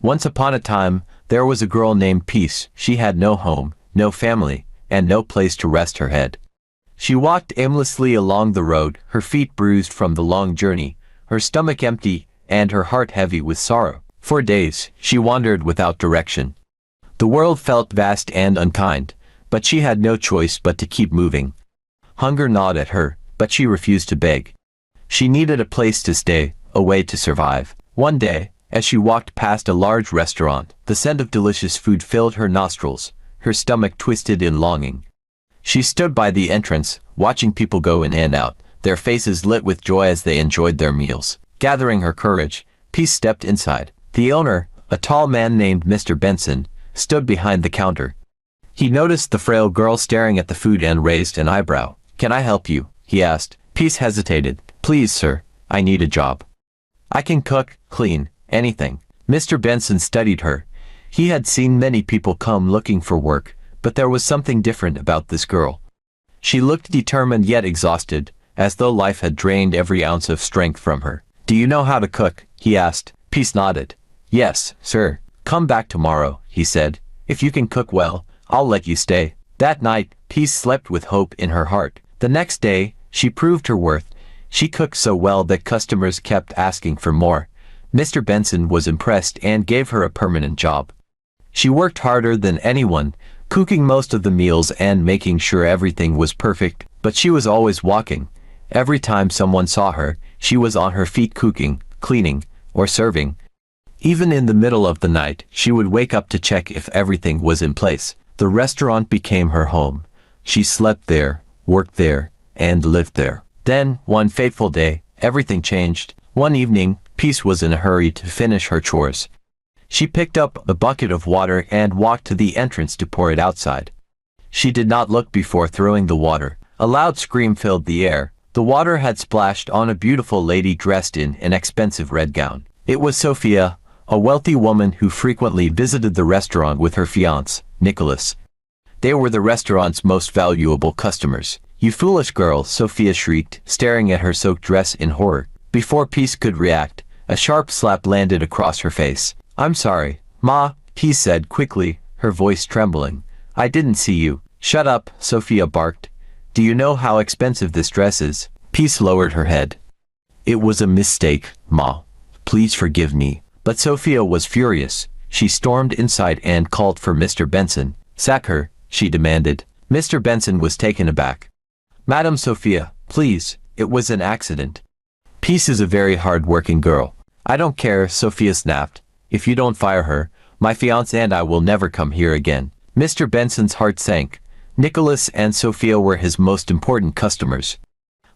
Once upon a time, there was a girl named Peace. She had no home, no family, and no place to rest her head. She walked aimlessly along the road, her feet bruised from the long journey, her stomach empty, and her heart heavy with sorrow. For days, she wandered without direction. The world felt vast and unkind, but she had no choice but to keep moving. Hunger gnawed at her, but she refused to beg. She needed a place to stay, a way to survive. One day, as she walked past a large restaurant, the scent of delicious food filled her nostrils, her stomach twisted in longing. She stood by the entrance, watching people go in and out, their faces lit with joy as they enjoyed their meals. Gathering her courage, Peace stepped inside. The owner, a tall man named Mr. Benson, stood behind the counter. He noticed the frail girl staring at the food and raised an eyebrow. "Can I help you?" he asked. Peace hesitated. "Please, sir, I need a job. I can cook, clean, anything." Mr. Benson studied her. He had seen many people come looking for work, but there was something different about this girl. She looked determined yet exhausted, as though life had drained every ounce of strength from her. "Do you know how to cook?" he asked. Peace nodded. "Yes, sir. Come back tomorrow," he said. "If you can cook well, I'll let you stay." That night, Peace slept with hope in her heart. The next day, she proved her worth. She cooked so well that customers kept asking for more. Mr. Benson was impressed and gave her a permanent job. She worked harder than anyone, cooking most of the meals and making sure everything was perfect, but she was always walking. Every time someone saw her, she was on her feet cooking, cleaning, or serving. Even in the middle of the night, she would wake up to check if everything was in place. The restaurant became her home. She slept there, worked there, and lived there. Then, one fateful day, everything changed. One evening, Peace was in a hurry to finish her chores. She picked up a bucket of water and walked to the entrance to pour it outside. She did not look before throwing the water. A loud scream filled the air. The water had splashed on a beautiful lady dressed in an expensive red gown. It was Sophia, a wealthy woman who frequently visited the restaurant with her fiancé, Nicholas. They were the restaurant's most valuable customers. "You foolish girl," Sophia shrieked, staring at her soaked dress in horror. Before Peace could react, a sharp slap landed across her face. "I'm sorry, Ma," Peace said quickly, her voice trembling. "I didn't see you." "Shut up," Sophia barked. "Do you know how expensive this dress is?" Peace lowered her head. "It was a mistake, Ma. Please forgive me." But Sophia was furious. She stormed inside and called for Mr. Benson. "Sack her," she demanded. Mr. Benson was taken aback. "Madam Sophia, please, it was an accident. Peace is a very hard-working girl." "I don't care," Sophia snapped. "If you don't fire her, my fiancé and I will never come here again." Mr. Benson's heart sank. Nicholas and Sophia were his most important customers.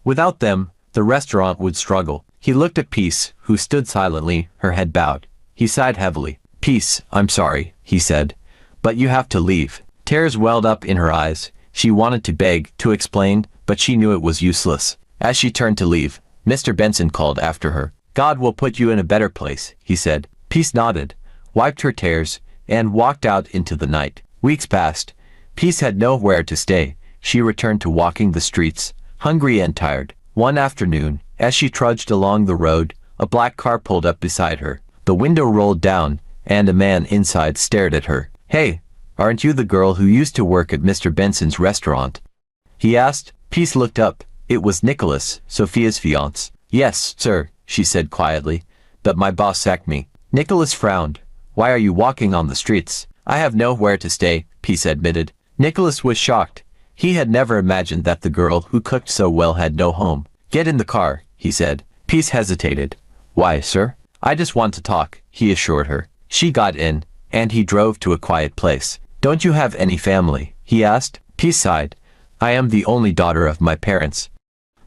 Without them, the restaurant would struggle. He looked at Peace, who stood silently, her head bowed. He sighed heavily. "Peace, I'm sorry," he said. "But you have to leave." Tears welled up in her eyes. She wanted to beg, to explain, but she knew it was useless. As she turned to leave, Mr. Benson called after her. "God will put you in a better place," he said. Peace nodded, wiped her tears, and walked out into the night. Weeks passed. Peace had nowhere to stay. She returned to walking the streets, hungry and tired. One afternoon, as she trudged along the road, a black car pulled up beside her. The window rolled down, and a man inside stared at her. "Hey, aren't you the girl who used to work at Mr. Benson's restaurant?" he asked. Peace looked up. It was Nicholas, Sophia's fiancé. "Yes, sir," she said quietly, "but my boss sacked me." Nicholas frowned. "Why are you walking on the streets?" "I have nowhere to stay," Peace admitted. Nicholas was shocked. He had never imagined that the girl who cooked so well had no home. "Get in the car," he said. Peace hesitated. "Why, sir?" "I just want to talk," he assured her. She got in, and he drove to a quiet place. "Don't you have any family?" he asked. Peace sighed. "I am the only daughter of my parents.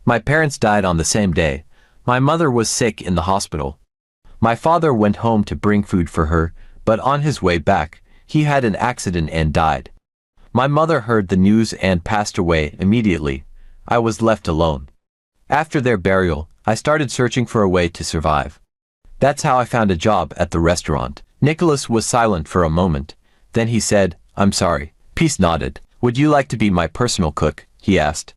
My parents died on the same day. My mother was sick in the hospital. My father went home to bring food for her, but on his way back, he had an accident and died. My mother heard the news and passed away immediately. I was left alone. After their burial, I started searching for a way to survive. That's how I found a job at the restaurant." Nicholas was silent for a moment. Then he said, "I'm sorry." Peace nodded. "Would you like to be my personal cook?" he asked.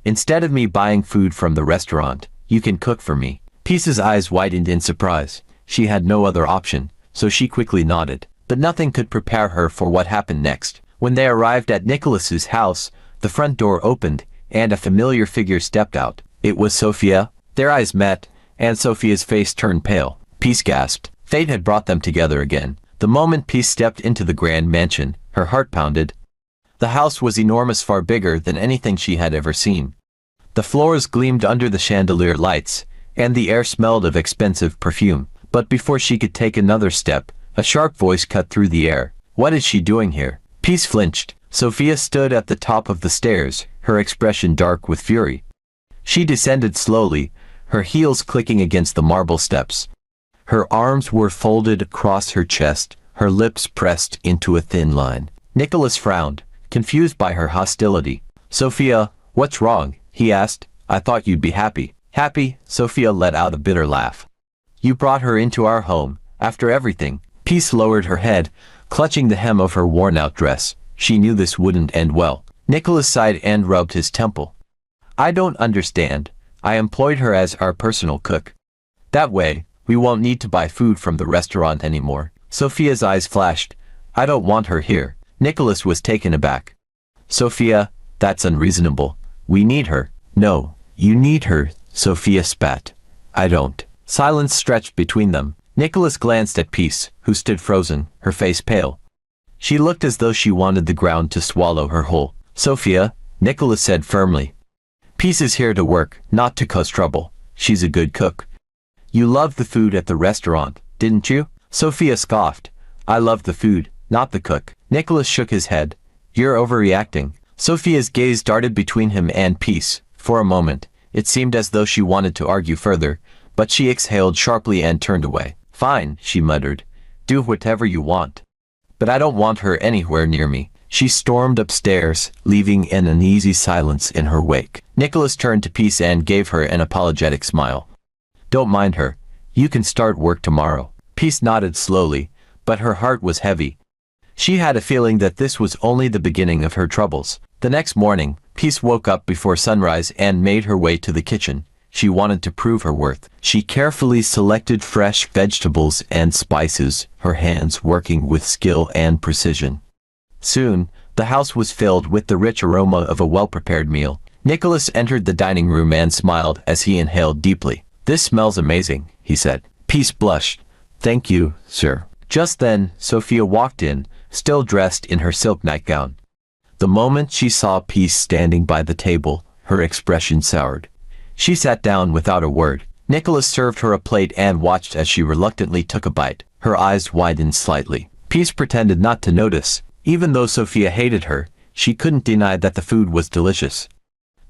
"Instead of me buying food from the restaurant, you can cook for me." Peace's eyes widened in surprise. She had no other option. so she quickly nodded. But nothing could prepare her for what happened next. When they arrived at Nicholas's house, the front door opened, and a familiar figure stepped out. It was Sophia. Their eyes met, and Sophia's face turned pale. Peace gasped. Fate had brought them together again. The moment Peace stepped into the grand mansion, her heart pounded. The house was enormous, far bigger than anything she had ever seen. The floors gleamed under the chandelier lights, and the air smelled of expensive perfume. But before she could take another step, a sharp voice cut through the air. What is she doing here? Peace flinched. Sophia stood at the top of the stairs, her expression dark with fury. She descended slowly, her heels clicking against the marble steps. Her arms were folded across her chest, her lips pressed into a thin line. Nicholas frowned, confused by her hostility. Sophia, what's wrong? He asked. I thought you'd be happy. Happy? Sophia let out a bitter laugh. You brought her into our home, after everything. Peace lowered her head, clutching the hem of her worn-out dress. She knew this wouldn't end well. Nicholas sighed and rubbed his temple. I don't understand. I employed her as our personal cook. That way, we won't need to buy food from the restaurant anymore. Sophia's eyes flashed. I don't want her here. Nicholas was taken aback. Sophia, that's unreasonable. We need her. No, you need her, Sophia spat. I don't. Silence stretched between them. Nicholas glanced at Peace, who stood frozen, her face pale. She looked as though she wanted the ground to swallow her whole. Sophia, Nicholas said firmly. Peace is here to work, not to cause trouble. She's a good cook. You loved the food at the restaurant, didn't you? Sophia scoffed. I loved the food, not the cook. Nicholas shook his head. You're overreacting. Sophia's gaze darted between him and Peace. For a moment, it seemed as though she wanted to argue further, but she exhaled sharply and turned away. Fine, she muttered. Do whatever you want. But I don't want her anywhere near me. She stormed upstairs, leaving an uneasy silence in her wake. Nicholas turned to Peace and gave her an apologetic smile. Don't mind her. You can start work tomorrow. Peace nodded slowly, but her heart was heavy. She had a feeling that this was only the beginning of her troubles. The next morning, Peace woke up before sunrise and made her way to the kitchen. She wanted to prove her worth. She carefully selected fresh vegetables and spices, her hands working with skill and precision. Soon, the house was filled with the rich aroma of a well-prepared meal. Nicholas entered the dining room and smiled as he inhaled deeply. This smells amazing, he said. Peace blushed. Thank you, sir. Just then, Sophia walked in, still dressed in her silk nightgown. The moment she saw Peace standing by the table, her expression soured. She sat down without a word. Nicholas served her a plate and watched as she reluctantly took a bite. Her eyes widened slightly. Peace pretended not to notice. Even though Sophia hated her, she couldn't deny that the food was delicious.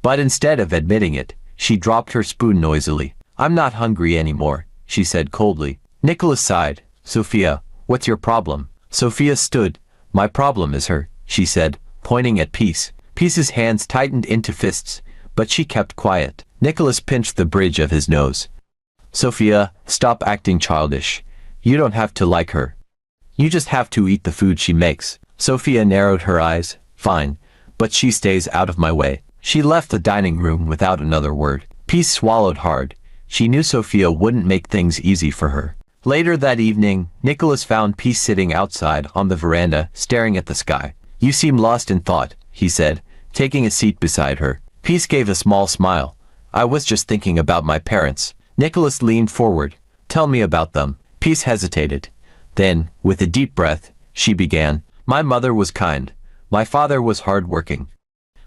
But instead of admitting it, she dropped her spoon noisily. I'm not hungry anymore, she said coldly. Nicholas sighed. Sophia, what's your problem? Sophia stood. My problem is her, she said, pointing at Peace. Peace's hands tightened into fists, but she kept quiet. Nicholas pinched the bridge of his nose. Sophia, stop acting childish. You don't have to like her. You just have to eat the food she makes. Sophia narrowed her eyes. Fine, but she stays out of my way. She left the dining room without another word. Peace swallowed hard. She knew Sophia wouldn't make things easy for her. Later that evening, Nicholas found Peace sitting outside on the veranda, staring at the sky. You seem lost in thought, he said, taking a seat beside her. Peace gave a small smile. I was just thinking about my parents. Nicholas leaned forward. Tell me about them. Peace hesitated. Then, with a deep breath, she began. My mother was kind. My father was hard-working.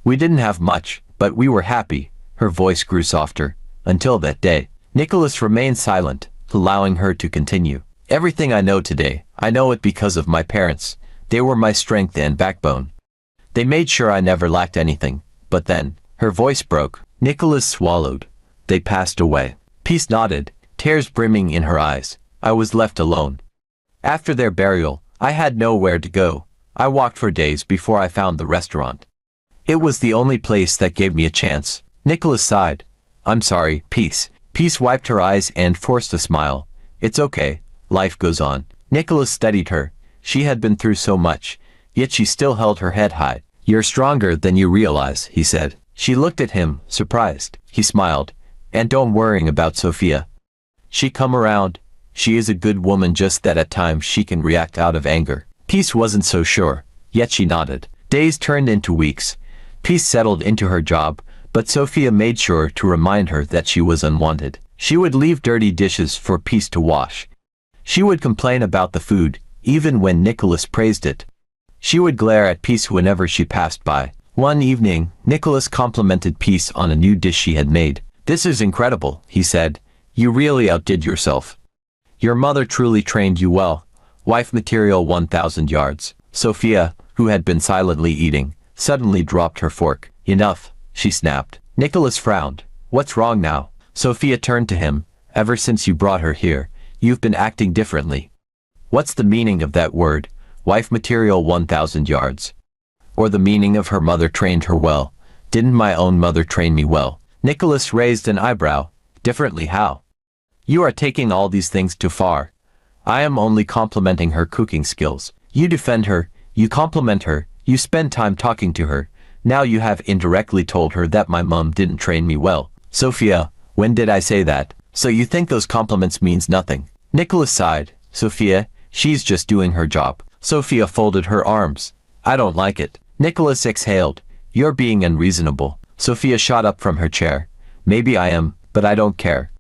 We didn't have much, but we were happy. Her voice grew softer. Until that day. Nicholas remained silent, allowing her to continue. Everything I know today, I know it because of my parents. They were my strength and backbone. They made sure I never lacked anything. But then, her voice broke. Nicholas swallowed. They passed away. Peace nodded, tears brimming in her eyes. I was left alone. After their burial, I had nowhere to go. I walked for days before I found the restaurant. It was the only place that gave me a chance. Nicholas sighed. I'm sorry, Peace. Peace wiped her eyes and forced a smile. It's okay. Life goes on. Nicholas studied her. She had been through so much, yet she still held her head high. You're stronger than you realize, he said. She looked at him, surprised. He smiled. And don't worry about Sophia. She come around. She is a good woman, just that at times she can react out of anger. Peace wasn't so sure, yet she nodded. Days turned into weeks. Peace settled into her job, but Sophia made sure to remind her that she was unwanted. She would leave dirty dishes for Peace to wash. She would complain about the food, even when Nicholas praised it. She would glare at Peace whenever she passed by. One evening, Nicholas complimented Peace on a new dish she had made. "This is incredible," he said. "You really outdid yourself. Your mother truly trained you well." Wife material 1,000 yards. Sophia, who had been silently eating, suddenly dropped her fork. "Enough," she snapped. Nicholas frowned. "What's wrong now?" Sophia turned to him. "Ever since you brought her here, you've been acting differently." "What's the meaning of that word? Wife material 1,000 yards. Or the meaning of her mother trained her well. Didn't my own mother train me well?" Nicholas raised an eyebrow. "Differently how? You are taking all these things too far. I am only complimenting her cooking skills. You defend her, you compliment her, you spend time talking to her. Now you have indirectly told her that my mom didn't train me well." "Sophia, when did I say that? So you think those compliments means nothing?" Nicholas sighed. "Sophia, she's just doing her job." Sophia folded her arms. "I don't like it." Nicholas exhaled. "You're being unreasonable." Sophia shot up from her chair. "Maybe I am, but I don't care.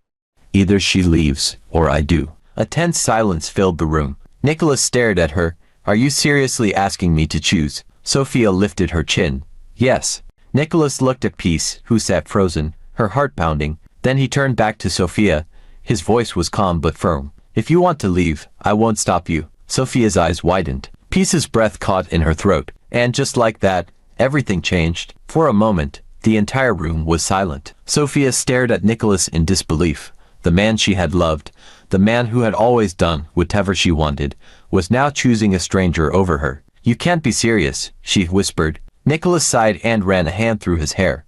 Either she leaves, or I do." A tense silence filled the room. Nicholas stared at her. "Are you seriously asking me to choose?" Sophia lifted her chin. "Yes." Nicholas looked at Peace, who sat frozen, her heart pounding. Then he turned back to Sophia. His voice was calm but firm. "If you want to leave, I won't stop you." Sophia's eyes widened. Peace's breath caught in her throat. And just like that, everything changed. For a moment, the entire room was silent. Sophia stared at Nicholas in disbelief. The man she had loved, the man who had always done whatever she wanted, was now choosing a stranger over her. "You can't be serious," she whispered. Nicholas sighed and ran a hand through his hair.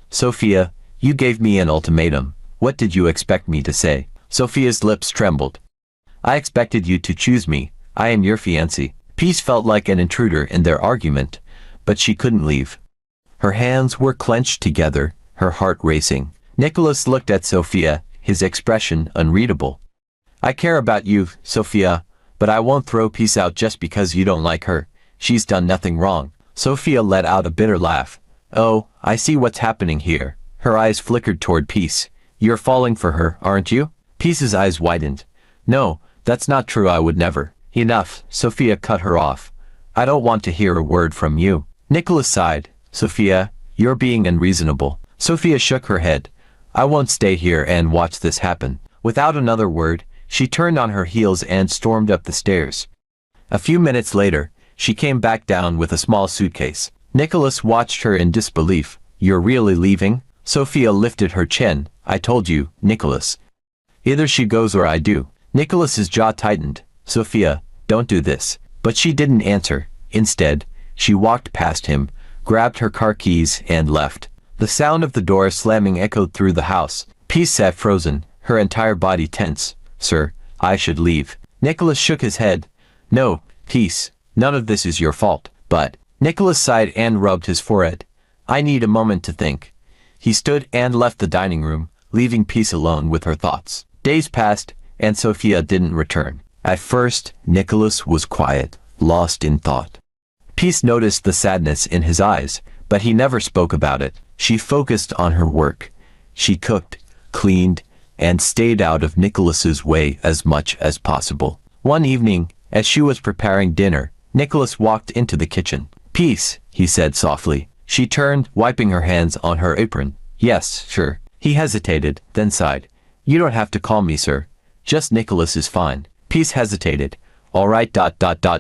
"Sophia, you gave me an ultimatum. What did you expect me to say?" Sophia's lips trembled. "I expected you to choose me. I am your fiancé." Peace felt like an intruder in their argument, but she couldn't leave. Her hands were clenched together, her heart racing. Nicholas looked at Sophia, his expression unreadable. "I care about you, Sophia, but I won't throw Peace out just because you don't like her. She's done nothing wrong." Sophia let out a bitter laugh. "Oh, I see what's happening here." Her eyes flickered toward Peace. "You're falling for her, aren't you?" Peace's eyes widened. "No, that's not true. I would never." "Enough," Sophia cut her off. "I don't want to hear a word from you." Nicholas sighed. "Sophia, you're being unreasonable." Sophia shook her head. "I won't stay here and watch this happen." Without another word, she turned on her heels and stormed up the stairs. A few minutes later, she came back down with a small suitcase. Nicholas watched her in disbelief. "You're really leaving?" Sophia lifted her chin. "I told you, Nicholas. Either she goes or I do." Nicholas's jaw tightened. "Sophia, don't do this." But she didn't answer. Instead, she walked past him, grabbed her car keys and left. The sound of the door slamming echoed through the house. Peace sat frozen, her entire body tense. "Sir, I should leave." Nicholas shook his head. "No, Peace, none of this is your fault." "But," Nicholas sighed and rubbed his forehead. "I need a moment to think." He stood and left the dining room, leaving Peace alone with her thoughts. Days passed, and Sophia didn't return. At first, Nicholas was quiet, lost in thought. Peace noticed the sadness in his eyes, but he never spoke about it. She focused on her work. She cooked, cleaned, and stayed out of Nicholas's way as much as possible. One evening, as she was preparing dinner, Nicholas walked into the kitchen. "Peace," he said softly. She turned, wiping her hands on her apron. "Yes, sure." He hesitated, then sighed. "You don't have to call me sir. Just Nicholas is fine." Peace hesitated. "All right,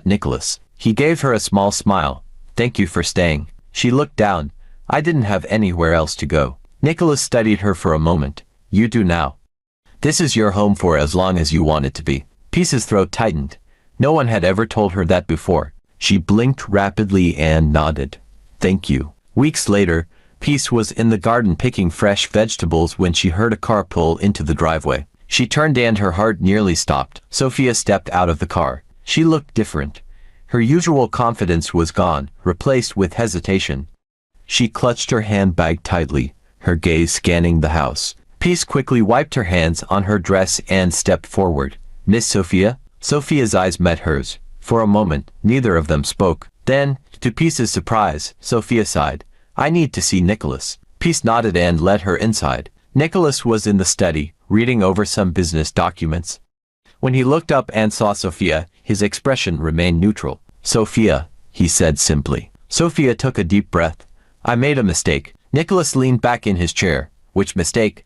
Nicholas." He gave her a small smile. "Thank you for staying." She looked down. "I didn't have anywhere else to go." Nicholas studied her for a moment. "You do now. This is your home for as long as you want it to be." Peace's throat tightened. No one had ever told her that before. She blinked rapidly and nodded. "Thank you." Weeks later, Peace was in the garden picking fresh vegetables when she heard a car pull into the driveway. She turned and her heart nearly stopped. Sophia stepped out of the car. She looked different. Her usual confidence was gone, replaced with hesitation. She clutched her handbag tightly, her gaze scanning the house. Peace quickly wiped her hands on her dress and stepped forward. Miss Sophia? Sophia's eyes met hers. For a moment, neither of them spoke. Then, to Peace's surprise, Sophia sighed. I need to see Nicholas. Peace nodded and led her inside. Nicholas was in the study, reading over some business documents. When he looked up and saw Sophia, his expression remained neutral. Sophia, he said simply. Sophia took a deep breath. I made a mistake. Nicholas leaned back in his chair. Which mistake?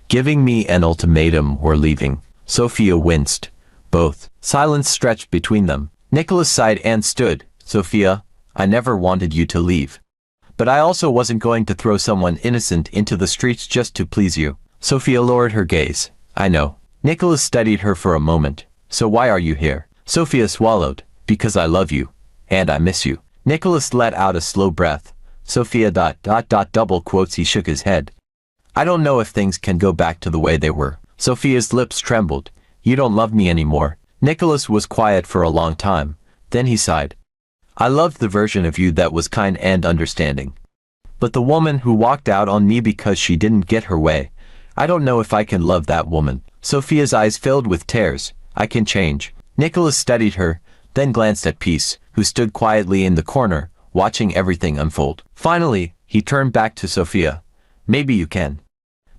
Giving me an ultimatum or leaving. Sophia winced. Both. Silence stretched between them. Nicholas sighed and stood. Sophia, I never wanted you to leave. But I also wasn't going to throw someone innocent into the streets just to please you. Sophia lowered her gaze. I know. Nicholas studied her for a moment. So why are you here? Sophia swallowed. Because I love you. And I miss you. Nicholas let out a slow breath. Sophia ... double quotes. He shook his head. I don't know if things can go back to the way they were. Sophia's lips trembled. You don't love me anymore. Nicholas was quiet for a long time. Then he sighed. I loved the version of you that was kind and understanding. But the woman who walked out on me because she didn't get her way, I don't know if I can love that woman. Sophia's eyes filled with tears. I can change. Nicholas studied her, then glanced at Peace, who stood quietly in the corner, watching everything unfold. Finally, he turned back to Sophia. Maybe you can.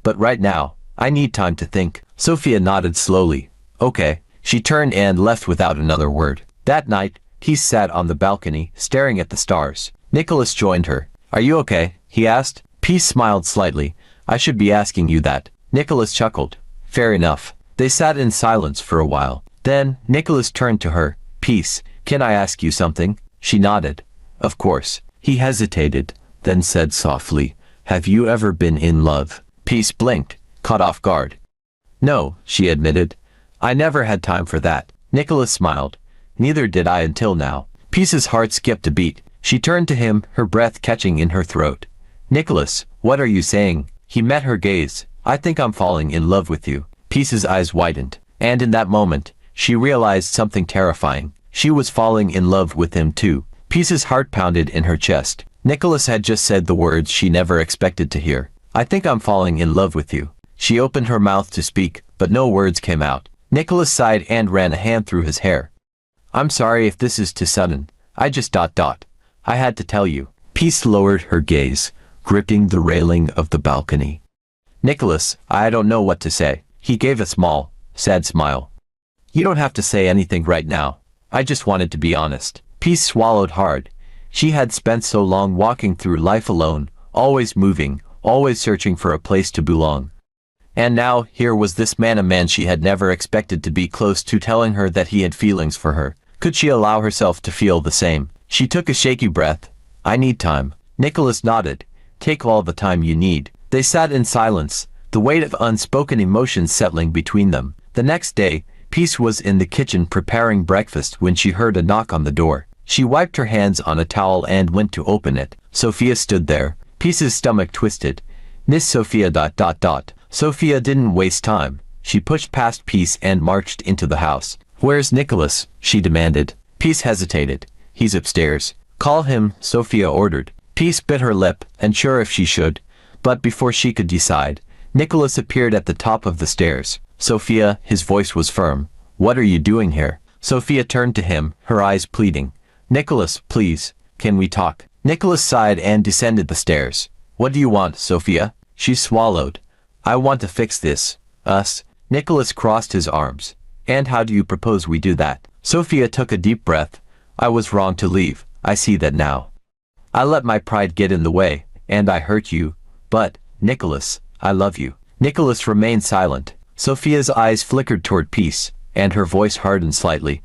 But right now, I need time to think. Sophia nodded slowly. Okay. She turned and left without another word. That night, Peace sat on the balcony, staring at the stars. Nicholas joined her. Are you okay? He asked. Peace smiled slightly. I should be asking you that. Nicholas chuckled. Fair enough. They sat in silence for a while. Then, Nicholas turned to her. Peace, can I ask you something? She nodded. Of course. He hesitated, then said softly, have you ever been in love? Peace blinked, caught off guard. No, she admitted. I never had time for that. Nicholas smiled. Neither did I until now. Peace's heart skipped a beat. She turned to him, her breath catching in her throat. Nicholas, what are you saying? He met her gaze. I think I'm falling in love with you. Peace's eyes widened. And in that moment, she realized something terrifying. She was falling in love with him too. Peace's heart pounded in her chest. Nicholas had just said the words she never expected to hear. I think I'm falling in love with you. She opened her mouth to speak, but no words came out. Nicholas sighed and ran a hand through his hair. I'm sorry if this is too sudden. I just ... I had to tell you. Peace lowered her gaze, gripping the railing of the balcony. Nicholas, I don't know what to say. He gave a small, sad smile. You don't have to say anything right now. I just wanted to be honest. Peace swallowed hard. She had spent so long walking through life alone, always moving, always searching for a place to belong. And now, here was this man, a man she had never expected to be close to, telling her that he had feelings for her. Could she allow herself to feel the same? She took a shaky breath. I need time. Nicholas nodded. Take all the time you need. They sat in silence, the weight of unspoken emotions settling between them. The next day, Peace was in the kitchen preparing breakfast when she heard a knock on the door. She wiped her hands on a towel and went to open it. Sophia stood there. Peace's stomach twisted. Miss Sophia ... Sophia didn't waste time. She pushed past Peace and marched into the house. Where's Nicholas? She demanded. Peace hesitated. He's upstairs. Call him, Sophia ordered. Peace bit her lip, unsure if she should. But before she could decide, Nicholas appeared at the top of the stairs. Sophia, his voice was firm. What are you doing here? Sophia turned to him, her eyes pleading. Nicholas, please, can we talk? Nicholas sighed and descended the stairs. What do you want, Sophia? She swallowed. I want to fix this. Us. Nicholas crossed his arms. And how do you propose we do that? Sophia took a deep breath. I was wrong to leave. I see that now. I let my pride get in the way, and I hurt you. But, Nicholas, I love you. Nicholas remained silent. Sophia's eyes flickered toward Peace, and her voice hardened slightly.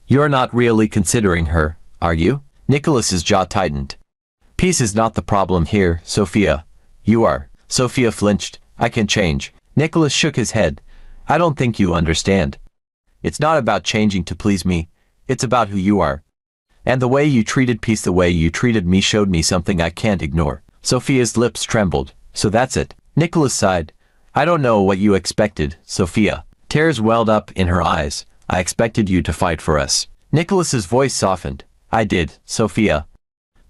You're not really considering her, are you? Nicholas's jaw tightened. Peace is not the problem here, Sophia. You are. Sophia flinched. I can change. Nicholas shook his head. I don't think you understand. It's not about changing to please me. It's about who you are. And the way you treated Peace, the way you treated me, showed me something I can't ignore. Sophia's lips trembled. So that's it. Nicholas sighed. I don't know what you expected, Sophia. Tears welled up in her eyes. I expected you to fight for us. Nicholas's voice softened. I did, Sophia.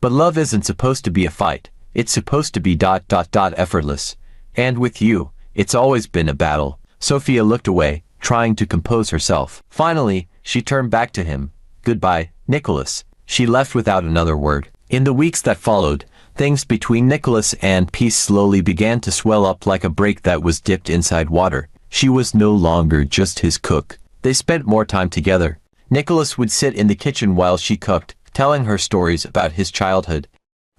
But love isn't supposed to be a fight. It's supposed to be ... effortless. And with you, it's always been a battle. Sophia looked away, trying to compose herself. Finally, she turned back to him. Goodbye, Nicholas. She left without another word. In the weeks that followed, things between Nicholas and Peace slowly began to swell up like a break that was dipped inside water. She was no longer just his cook. They spent more time together. Nicholas would sit in the kitchen while she cooked, telling her stories about his childhood.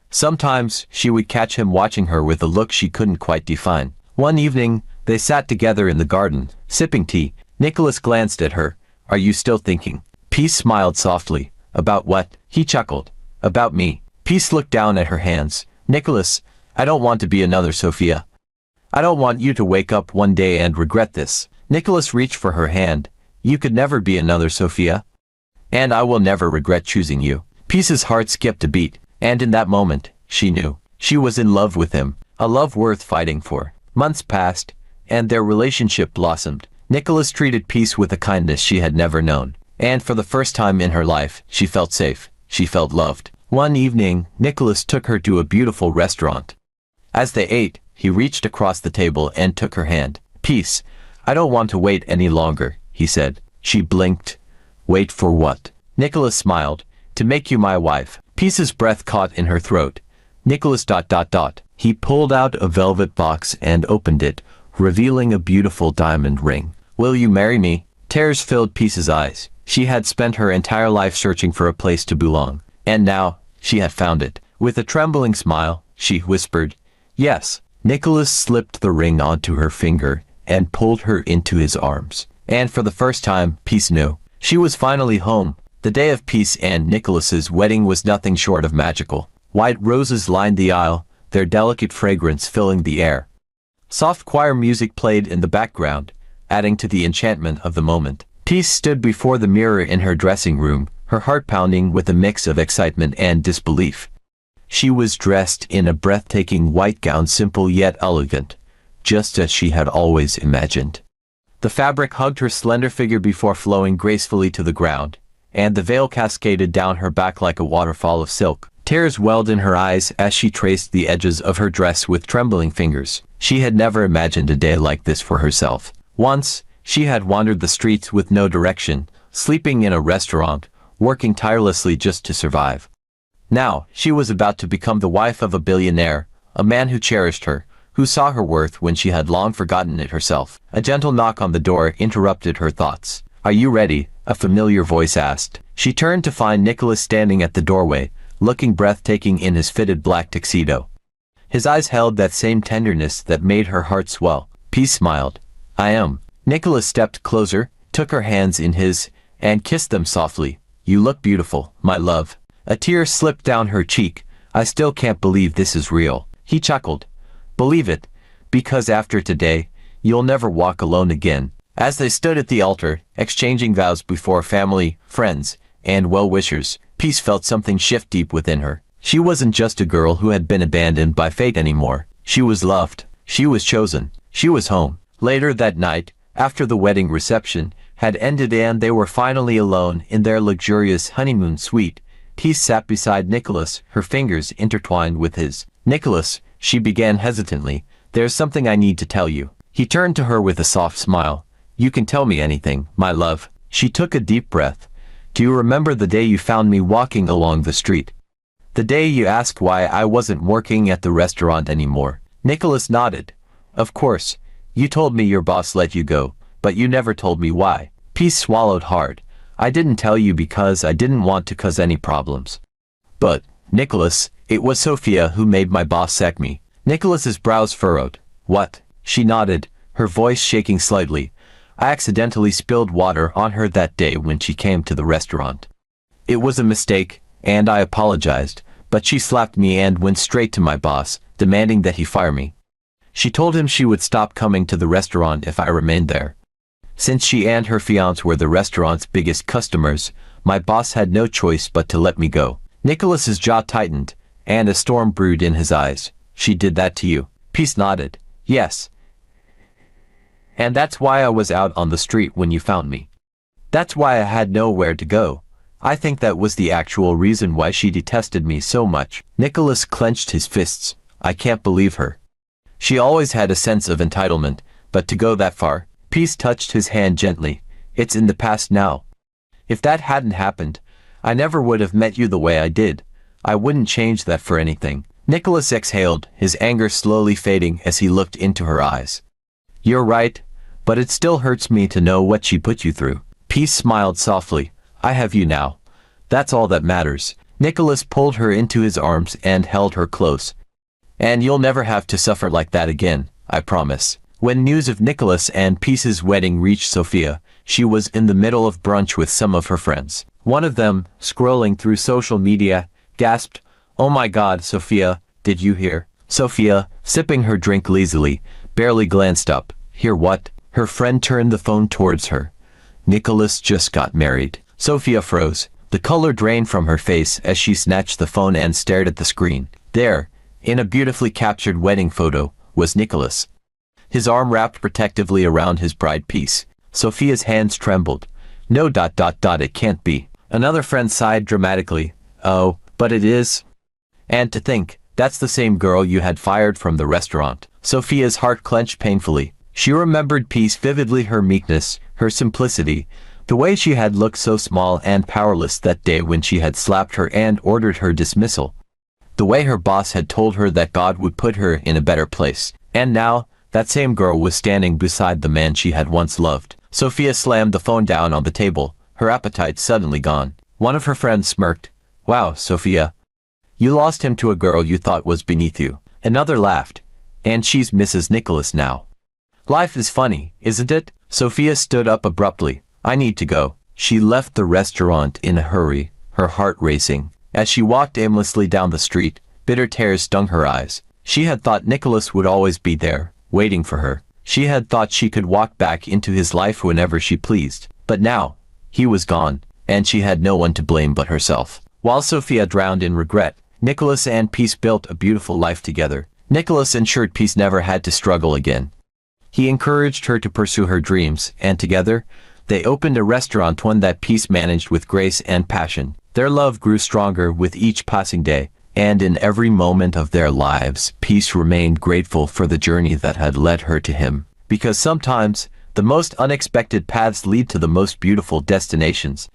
Sometimes, she would catch him watching her with a look she couldn't quite define. One evening, they sat together in the garden, sipping tea. Nicholas glanced at her. Are you still thinking? Peace smiled softly. About what? He chuckled. About me. Peace looked down at her hands. Nicholas, I don't want to be another Sophia. I don't want you to wake up one day and regret this. Nicholas reached for her hand. You could never be another Sophia. And I will never regret choosing you. Peace's heart skipped a beat, and in that moment, she knew. She was in love with him, a love worth fighting for. Months passed, and their relationship blossomed. Nicholas treated Peace with a kindness she had never known. And for the first time in her life, she felt safe. She felt loved. One evening, Nicholas took her to a beautiful restaurant. As they ate, he reached across the table and took her hand. Peace, I don't want to wait any longer, he said. She blinked. Wait for what? Nicholas smiled. To make you my wife. Peace's breath caught in her throat. Nicholas ... He pulled out a velvet box and opened it, revealing a beautiful diamond ring. Will you marry me? Tears filled Peace's eyes. She had spent her entire life searching for a place to belong. And now, she had found it. With a trembling smile, she whispered, yes. Nicholas slipped the ring onto her finger and pulled her into his arms. And for the first time, Peace knew. She was finally home. The day of Peace and Nicholas's wedding was nothing short of magical. White roses lined the aisle, their delicate fragrance filling the air. Soft choir music played in the background, adding to the enchantment of the moment. Peace stood before the mirror in her dressing room, her heart pounding with a mix of excitement and disbelief. She was dressed in a breathtaking white gown, simple yet elegant, just as she had always imagined. The fabric hugged her slender figure before flowing gracefully to the ground, and the veil cascaded down her back like a waterfall of silk. Tears welled in her eyes as she traced the edges of her dress with trembling fingers. She had never imagined a day like this for herself. Once, she had wandered the streets with no direction, sleeping in a restaurant, working tirelessly just to survive. Now, she was about to become the wife of a billionaire, a man who cherished her, who saw her worth when she had long forgotten it herself. A gentle knock on the door interrupted her thoughts. Are you ready? A familiar voice asked. She turned to find Nicholas standing at the doorway, looking breathtaking in his fitted black tuxedo. His eyes held that same tenderness that made her heart swell. Peace smiled. I am. Nicholas stepped closer, took her hands in his, and kissed them softly. You look beautiful, my love. A tear slipped down her cheek. I still can't believe this is real. He chuckled. Believe it, because after today, you'll never walk alone again. As they stood at the altar, exchanging vows before family, friends, and well-wishers, Peace felt something shift deep within her. She wasn't just a girl who had been abandoned by fate anymore. She was loved. She was chosen. She was home. Later that night, after the wedding reception had ended and they were finally alone in their luxurious honeymoon suite, Peace sat beside Nicholas, her fingers intertwined with his. Nicholas, she began hesitantly, there's something I need to tell you. He turned to her with a soft smile. You can tell me anything, my love. She took a deep breath. Do you remember the day you found me walking along the street? The day you asked why I wasn't working at the restaurant anymore? Nicholas nodded. Of course. You told me your boss let you go, but you never told me why. Peace swallowed hard. I didn't tell you because I didn't want to cause any problems. But, Nicholas, it was Sophia who made my boss sack me. Nicholas's brows furrowed. What? She nodded, her voice shaking slightly. I accidentally spilled water on her that day when she came to the restaurant. It was a mistake, and I apologized, but she slapped me and went straight to my boss, demanding that he fire me. She told him she would stop coming to the restaurant if I remained there. Since she and her fiancé were the restaurant's biggest customers, my boss had no choice but to let me go. Nicholas's jaw tightened, and a storm brewed in his eyes. She did that to you? Peace nodded. Yes. And that's why I was out on the street when you found me. That's why I had nowhere to go. I think that was the actual reason why she detested me so much. Nicholas clenched his fists. I can't believe her. She always had a sense of entitlement, but to go that far, Peace touched his hand gently. It's in the past now. If that hadn't happened, I never would have met you the way I did. I wouldn't change that for anything. Nicholas exhaled, his anger slowly fading as he looked into her eyes. You're right, but it still hurts me to know what she put you through. Peace smiled softly. I have you now. That's all that matters. Nicholas pulled her into his arms and held her close. And you'll never have to suffer like that again, I promise. When news of Nicholas and Peace's wedding reached Sophia, she was in the middle of brunch with some of her friends. One of them, scrolling through social media, gasped, "Oh my God, Sophia, did you hear?" Sophia, sipping her drink lazily, barely glanced up. Hear what? Her friend turned the phone towards her. Nicholas just got married. Sophia froze. The color drained from her face as she snatched the phone and stared at the screen. There, in a beautifully captured wedding photo, was Nicholas. His arm wrapped protectively around his bride Peace. Sophia's hands trembled. No. It can't be. Another friend sighed dramatically. Oh, but it is. And to think, that's the same girl you had fired from the restaurant. Sophia's heart clenched painfully. She remembered Peace vividly, her meekness, her simplicity, the way she had looked so small and powerless that day when she had slapped her and ordered her dismissal. The way her boss had told her that God would put her in a better place. And now, that same girl was standing beside the man she had once loved. Sophia slammed the phone down on the table, her appetite suddenly gone. One of her friends smirked. Wow, Sophia. You lost him to a girl you thought was beneath you. Another laughed. And she's Mrs. Nicholas now. Life is funny, isn't it? Sophia stood up abruptly. I need to go. She left the restaurant in a hurry, her heart racing. As she walked aimlessly down the street, bitter tears stung her eyes. She had thought Nicholas would always be there, waiting for her. She had thought she could walk back into his life whenever she pleased. But now, he was gone, and she had no one to blame but herself. While Sophia drowned in regret, Nicholas and Peace built a beautiful life together. Nicholas ensured Peace never had to struggle again. He encouraged her to pursue her dreams, and together, they opened a restaurant, one that Peace managed with grace and passion. Their love grew stronger with each passing day, and in every moment of their lives, Peace remained grateful for the journey that had led her to him. Because sometimes, the most unexpected paths lead to the most beautiful destinations.